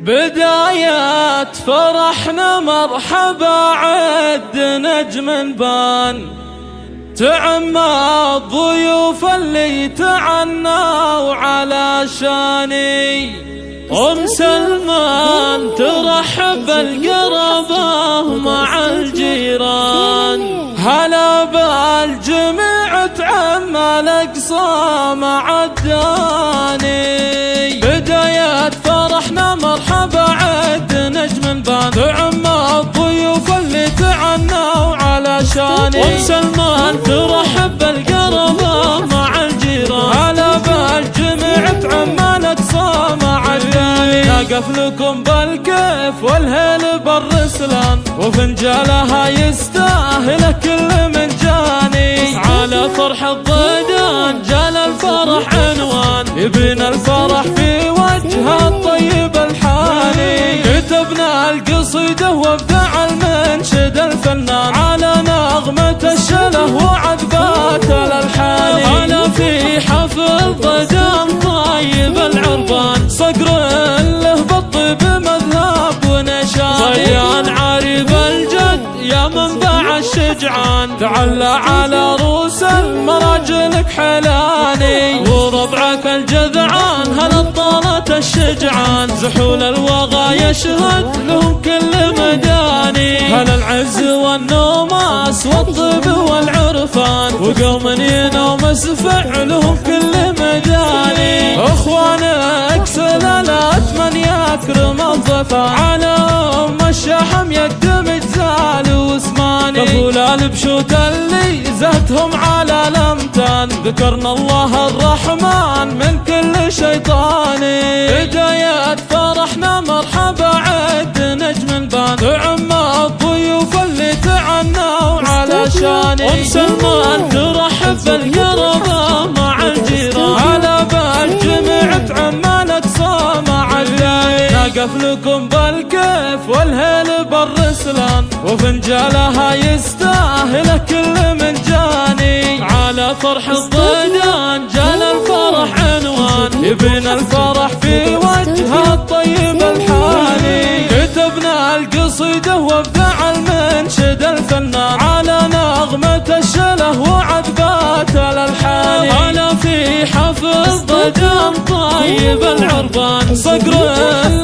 بدايات فرحنا مرحبا عد نجم بان، تعمى الضيوف اللي تعنوا على شاني. أم سلمان ترحب بالقربة مع الجيران، هلا بالجميع تعمى الأقصى مع الداني. بدايات فرحنا مرحبا عد نجم بان، تعمى الضيوف اللي تعنوا على شاني. أم سلمان ترحب بالقربة مع الجيران، هلا بالجميع تعمى الأقصى مع الداني. نقف لكم بالكيف والهيل بالرسلان، وفنجالها يستاهل كل من جاني. على فرح الضيدان جال الفرح عنوان، يبين الفرح في وجه الطيب الحاني. كتبنا القصيدة وابدع المنشد الفنان، على نغمة الشله وعذبات الألحان. على في حفل ضيدان طيب العربان، صقر له بالطيب مذهب ونشان. صيان عريب الجد يا منبع الشجعان، تعلى على روس المراجلك حلاني. وربعك الجذعان هل طالت الشجعان، زحول الوغى يشهد لهم كل مداني. هل العز والنوماس والطيب والعرفان، وقوم ينومس فعلهم كل مداني. اخوانك سلالات من يكرم الضفا، على ام الشحم يقدم جزال واسماني. ففولال بشوت اللي زهتهم على الامتان، ذكرنا الله الرحمن من كل شيطاني. بدايات فرحنا مرحبا عد نجم بان، تعمى الضيوف اللي تعنوا على شاني. أم سلمان ترحب بالقربة مع الجيران، هلا بالجميع تعمى الأقصى مع الداني. نقف لكم بالكيف والهيل بالرسلان، وفنجالها يستاهل كل من جاني. على فرح الضيدان جال الفرح عنوان، يبين الفرح في وجه الطيب الحاني. كتبنا القصيدة وابدع المنشد الفنان، على نغمة الشله وعذبات الألحان. على في حفل ضيدان طيب العربان، صقر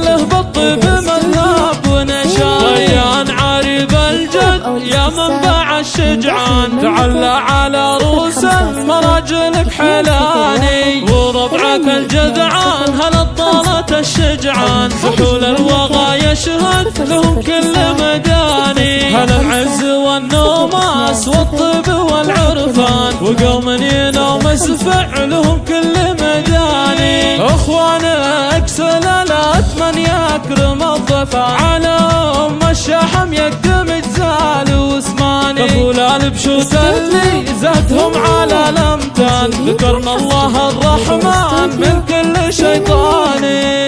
له بالطيب مذهب ونشان. صيان عريب الجد يا منبع الشجعان، تعلى على روس المراجلك حلاني. وربعك الجذعان هل طالت الشجعان، زحول الوغى يشهد لهم كل مداني. هل العز والنوماس والطيب والعرفان، وقوم ينومس فعلهم كل مداني. اخوانك سلالات من يكرم الضفا، على ام الشحم يقدم جزال واسماني. ففولال بشوت اللي زادهم على الامتان، ذكرنا الله الرحمن من كل شيطاني.